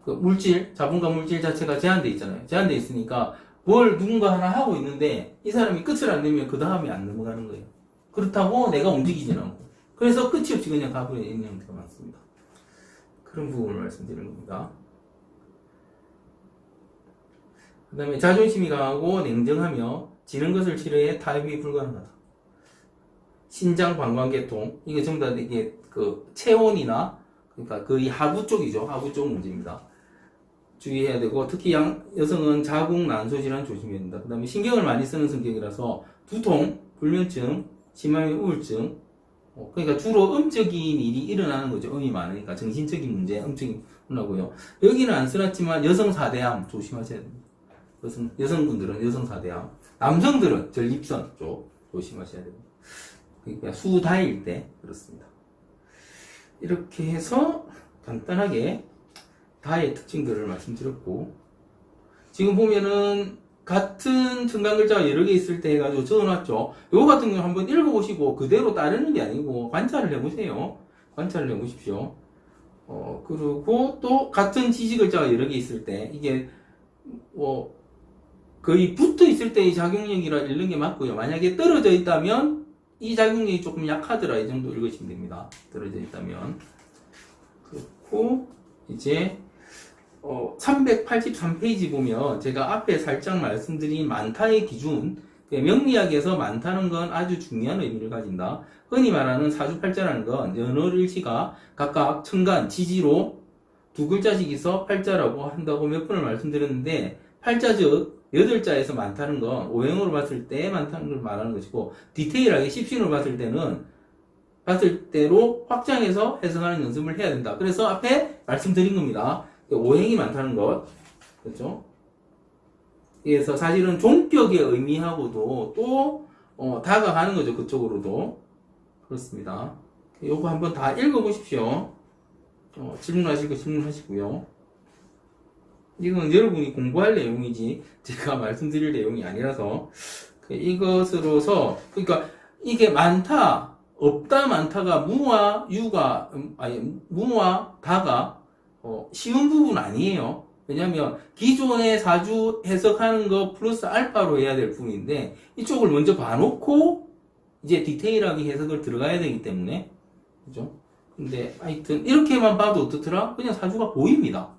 그 물질, 자본과 물질 자체가 제한되어 있잖아요. 제한되어 있으니까 뭘 누군가 하나 하고 있는데 이 사람이 끝을 안 내면 그 다음에 안 넘어가는 거예요. 그렇다고 내가 움직이진 않고. 그래서 끝이 없이 그냥 가버리는 있는 형태가 많습니다. 그런 부분을 말씀드리는 겁니다. 그 다음에 자존심이 강하고 냉정하며 지는 것을 싫어해 타협이 불가능하다. 신장 방광계통, 이게 전부 다 이게 그 체온이나 그러니까 거의 하부 쪽이죠. 하부 쪽 문제입니다. 주의해야 되고 특히 여성은 자궁 난소 질환 조심해야 된다. 그 다음에 신경을 많이 쓰는 성격이라서 두통, 불면증, 심하면 우울증. 그러니까 주로 음적인 일이 일어나는 거죠. 음이 많으니까 정신적인 문제, 음적인 문제고요. 여기는 안 써놨지만 여성 4대암 조심하셔야 됩니다. 여성분들은 여성 4대암, 남성들은 전립선 쪽 조심하셔야 됩니다. 그러니까 수다일 때 그렇습니다. 이렇게 해서 간단하게 다의 특징들을 말씀드렸고, 지금 보면은 같은 첨단 글자가 여러 개 있을 때 해가지고 적어놨죠. 요거 같은 경우는 한번 읽어보시고 그대로 따르는 게 아니고 관찰을 해보세요. 관찰을 해보십시오. 그리고 또 같은 지지 글자가 여러 개 있을 때 이게 뭐 거의 붙어 있을 때의 작용력이라 읽는 게 맞고요. 만약에 떨어져 있다면 이 작용력이 조금 약하더라 이 정도 읽으시면 됩니다. 떨어져 있다면. 그렇고 이제 383페이지 보면 제가 앞에 살짝 말씀드린 많다의 기준, 명리학에서 많다는 건 아주 중요한 의미를 가진다. 흔히 말하는 사주팔자라는 건 연월일치가 각각 천간, 지지로 두 글자씩 있어 팔자라고 한다고 몇 번을 말씀드렸는데, 팔자 즉 8자에서 많다는 건 오행으로 봤을 때 많다는 걸 말하는 것이고, 디테일하게 십신으로 봤을 때로 확장해서 해석하는 연습을 해야 된다. 그래서 앞에 말씀드린 겁니다. 오행이 많다는 것, 그렇죠? 그래서 사실은 종격의 의미하고도 또 다가가는 거죠. 그쪽으로도 그렇습니다. 요거 한번 다 읽어보십시오. 질문하시고 질문하시고요. 이건 여러분이 공부할 내용이지 제가 말씀드릴 내용이 아니라서 이것으로서, 그러니까 이게 많다, 없다, 많다가 무와 유가 무와 다가 쉬운 부분 아니에요. 왜냐면 기존의 사주 해석하는 거 플러스 알파로 해야 될 부분인데 이쪽을 먼저 봐놓고 이제 디테일하게 해석을 들어가야 되기 때문에, 그죠? 근데 하여튼 이렇게만 봐도 어떻더라? 그냥 사주가 보입니다.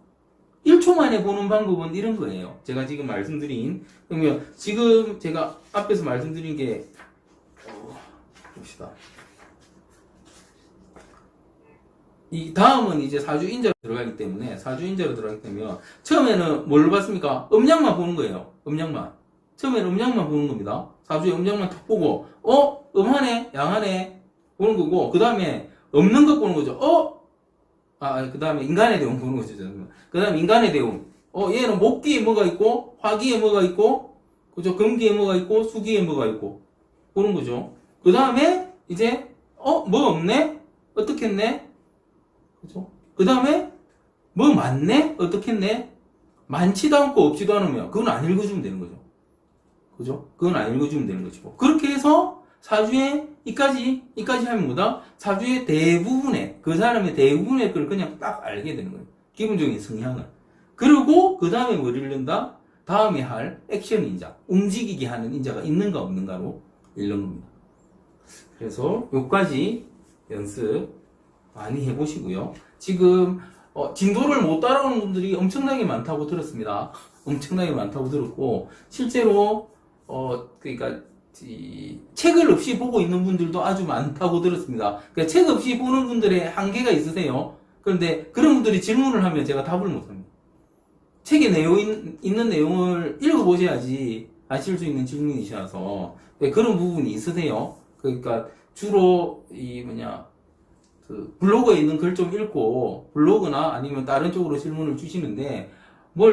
1초 만에 보는 방법은 이런 거예요. 제가 지금 말씀드린, 그러면 지금 제가 앞에서 말씀드린 게 봅시다. 이 다음은 이제 사주인자로 들어가기 때문에, 사주인자로 들어가기 때문에, 처음에는 뭘 봤습니까? 음량만 보는 거예요. 음량만. 처음에는 음량만 보는 겁니다. 사주의 음량만 탁 보고, 음하네, 양하네, 보는 거고, 그 다음에 없는 것 보는 거죠. 그 다음에 인간의 대운 보는 거죠. 그 다음에 인간의 대운. 얘는 목기에 뭐가 있고, 화기에 뭐가 있고, 그죠? 금기에 뭐가 있고, 수기에 뭐가 있고, 보는 거죠. 그 다음에, 이제, 뭐 없네? 어떻게 했네? 그죠? 그 다음에, 뭐 많네? 어떻게 했네? 많지도 않고 없지도 않으면, 그건 안 읽어주면 되는 거죠. 그죠? 그건 안 읽어주면 되는 것이고. 그렇게 해서, 사주의, 이까지 하면 뭐다? 사주의 대부분의, 그 사람의 대부분의 걸 그냥 딱 알게 되는 거예요. 기본적인 성향을. 그리고, 그 다음에 뭘 읽는다? 다음에 할 액션 인자, 움직이게 하는 인자가 있는가 없는가로 읽는 겁니다. 그래서 요까지 연습 많이 해보시고요. 지금 진도를 못 따라오는 분들이 엄청나게 많다고 들었습니다. 엄청나게 많다고 들었고, 실제로 그러니까 책을 없이 보고 있는 분들도 아주 많다고 들었습니다. 그러니까 책 없이 보는 분들의 한계가 있으세요. 그런데 그런 분들이 질문을 하면 제가 답을 못합니다. 책에 있는 내용을 읽어보셔야지 아실 수 있는 질문이셔서 그런 부분이 있으세요. 그러니까 주로 그 블로그에 있는 글 좀 읽고 블로그나 아니면 다른 쪽으로 질문을 주시는데 뭐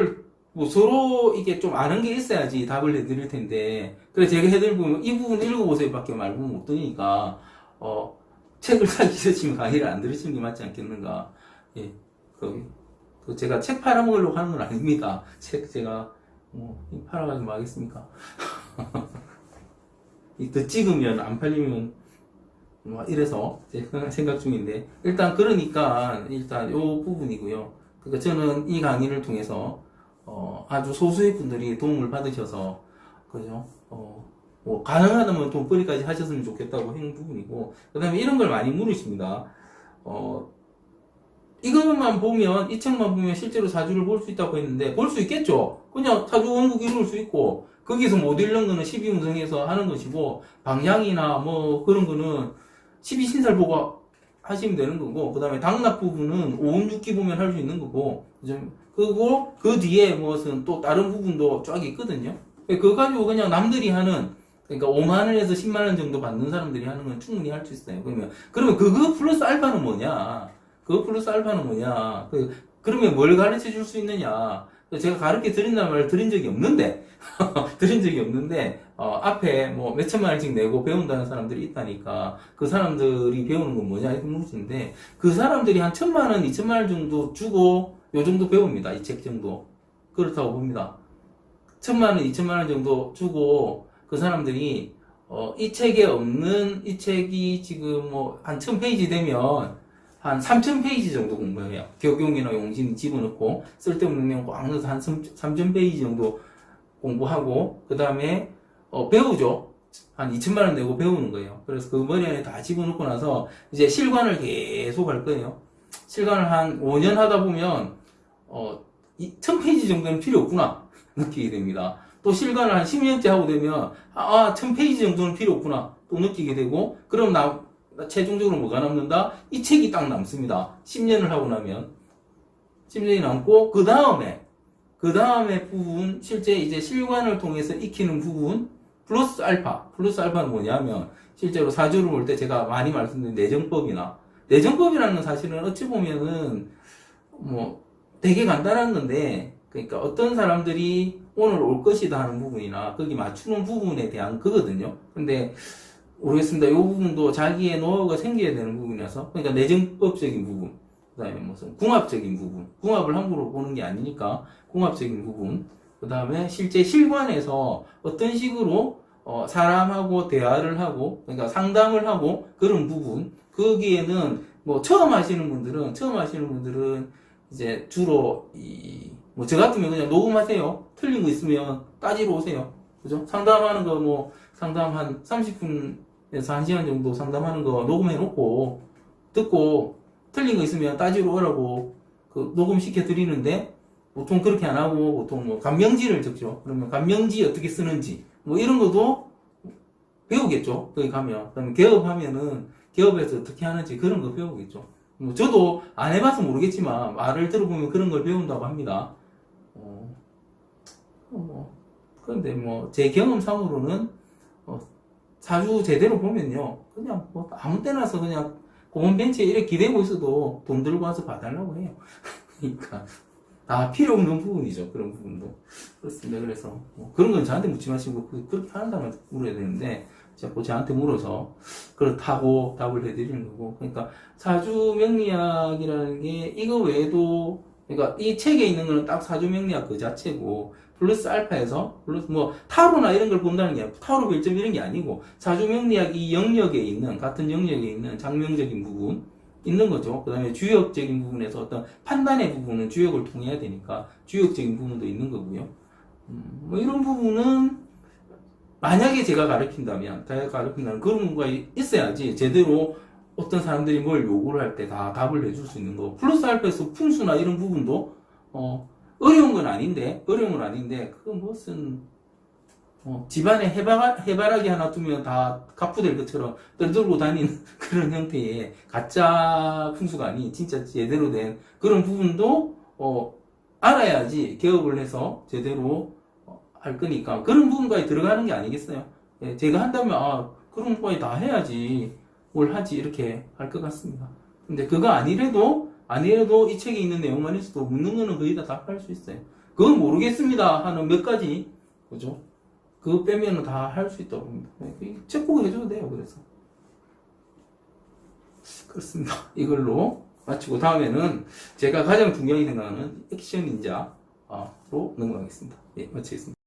서로 이게 좀 아는 게 있어야지 답을 해드릴 텐데, 그래서 제가 해드리면 이 부분 읽어보세요 밖에 말고 못 드리니까 책을 사기 싫으시면 강의를 안 들으시는 게 맞지 않겠는가. 예, 제가 책 팔아먹으려고 하는 건 아닙니다. 책 제가 팔아가지고 뭐 하겠습니까? 더 찍으면 안 팔리면 이래서 제가 생각 중인데, 그러니까 일단 요 부분이고요. 그러니까 저는 이 강의를 통해서 아주 소수의 분들이 도움을 받으셔서, 그죠? 뭐 가능하다면 돈벌이까지 하셨으면 좋겠다고 하는 부분이고, 그 다음에 이런 걸 많이 물으십니다. 이것만 보면, 이 책만 보면 실제로 사주를 볼 수 있다고 했는데, 볼 수 있겠죠? 그냥 사주 원국 이룰 수 있고, 거기서 못 읽는 거는 12운성에서 하는 것이고, 방향이나 뭐 그런 거는 12신살 보고 하시면 되는 거고, 그 다음에 당납 부분은 5운6기 보면 할 수 있는 거고, 그리고 그 뒤에 무엇은 또 다른 부분도 쫙 있거든요. 그거 가지고 그냥 남들이 하는, 그러니까 5만원에서 10만원 정도 받는 사람들이 하는 건 충분히 할 수 있어요. 그러면 그거 플러스 알파는 뭐냐? 그러면 뭘 가르쳐 줄 수 있느냐? 제가 가르쳐 드린다는 말을 들은 적이 없는데, 앞에 뭐 몇천만 원씩 내고 배운다는 사람들이 있다니까, 그 사람들이 배우는 건 뭐냐? 이렇게 묻는데, 그 사람들이 한 1,000만 원, 2,000만 원 정도 주고, 요 정도 배웁니다. 이 책 정도. 그렇다고 봅니다. 1,000만 원, 2,000만 원 정도 주고, 그 사람들이, 이 책에 없는, 이 책이 지금 한 1,000페이지 되면, 한 3,000페이지 정도 공부해요. 격용이나 용신 집어넣고, 쓸데없는 내용 꽉 넣어서 한 3,000페이지 정도 공부하고, 그 다음에, 배우죠. 한 2,000만 원 내고 배우는 거예요. 그래서 그 머리 안에 다 집어넣고 나서, 이제 실관을 계속 할 거예요. 실관을 한 5년 하다 보면, 1,000페이지 정도는 필요 없구나. 느끼게 됩니다. 또 실관을 한 10년째 하고 되면, 1,000페이지 정도는 필요 없구나. 또 느끼게 되고, 그럼 최종적으로 뭐가 남는다? 이 책이 딱 남습니다. 10년을 하고 나면. 10년이 남고, 그 다음에 부분, 실제 이제 실관을 통해서 익히는 부분, 플러스 알파. 플러스 알파는 뭐냐면, 실제로 사주를 볼 때 제가 많이 말씀드린 내정법이라는 건 사실은 어찌 보면은, 되게 간단한 건데, 그러니까 어떤 사람들이 오늘 올 것이다 하는 부분이나, 거기 맞추는 부분에 대한 거거든요. 근데, 모르겠습니다. 이 부분도 자기의 노하우가 생겨야 되는 부분이라서, 그러니까 내정법적인 부분, 그 다음에 무슨 궁합적인 부분, 궁합을 함부로 보는 게 아니니까 궁합적인 부분, 그 다음에 실제 실관에서 어떤 식으로 사람하고 대화를 하고, 그러니까 상담을 하고 그런 부분, 거기에는 처음 하시는 분들은 이제 주로 저 같으면 그냥 녹음하세요. 틀린 거 있으면 따지러 오세요. 그죠? 상담하는 거 상담 한 30분 에서 1시간 정도 상담하는 거 녹음해 놓고 듣고 틀린 거 있으면 따지러 오라고 녹음시켜 드리는데, 보통 그렇게 안 하고 보통 간명지를 적죠. 그러면 간명지 어떻게 쓰는지 이런 것도 배우겠죠. 거기 가면. 그다음에 개업하면은 개업에서 어떻게 하는지 그런 거 배우겠죠. 뭐 저도 안 해봐서 모르겠지만 말을 들어보면 그런 걸 배운다고 합니다. 그런데 뭐 제 경험상으로는 사주 제대로 보면요, 그냥 뭐 아무 때나서 그냥 공원 벤치에 이렇게 기대고 있어도 돈 들고 와서 봐달라고 해요. 그러니까 다 필요 없는 부분이죠. 그런 부분도 그렇습니다. 그래서 뭐 그런 건 저한테 묻지 마시고 그렇게 하는 사람한테 물어야 되는데 자꾸 저한테 물어서 그렇다고 답을 해드리는 거고. 그러니까 사주 명리학이라는 게 이거 외에도, 그러니까 이 책에 있는 거는 딱 사주 명리학 그 자체고, 플러스 알파에서 플러스 뭐 타로나 이런 걸 본다는 게 타로 별점 이런 게 아니고 사주 명리학 이 영역에 있는, 같은 영역에 있는 장명적인 부분 있는 거죠. 그 다음에 주역적인 부분에서 어떤 판단의 부분은 주역을 통해야 되니까 주역적인 부분도 있는 거고요. 뭐 이런 부분은 만약에 제가 가르친다면 그런 거가 있어야지 제대로 어떤 사람들이 뭘 요구를 할 때 다 답을 해줄 수 있는 거. 플러스 알파에서 풍수나 이런 부분도 어려운 건 아닌데 그건 무슨 집안에 해바라기 하나 두면 다 가푸될 것처럼 떠들고 다니는 그런 형태의 가짜 풍수가 아닌 진짜 제대로 된 그런 부분도 알아야지 개업을 해서 제대로 할 거니까 그런 부분까지 들어가는 게 아니겠어요? 예, 제가 한다면 그런 거까지 다 해야지 뭘 하지 이렇게 할 것 같습니다. 근데 그거 아니래도 이 책에 있는 내용만 있어도 묻는 거는 거의 다 답할 수 있어요. 그건 모르겠습니다 하는 몇 가지, 그죠? 그거 빼면은 다 할 수 있다고 봅니다. 체크고 해줘도 돼요. 그래서 그렇습니다. 이걸로 마치고 다음에는 제가 가장 중요하게 생각하는 액션 닌자로 넘어가겠습니다. 예, 마치겠습니다.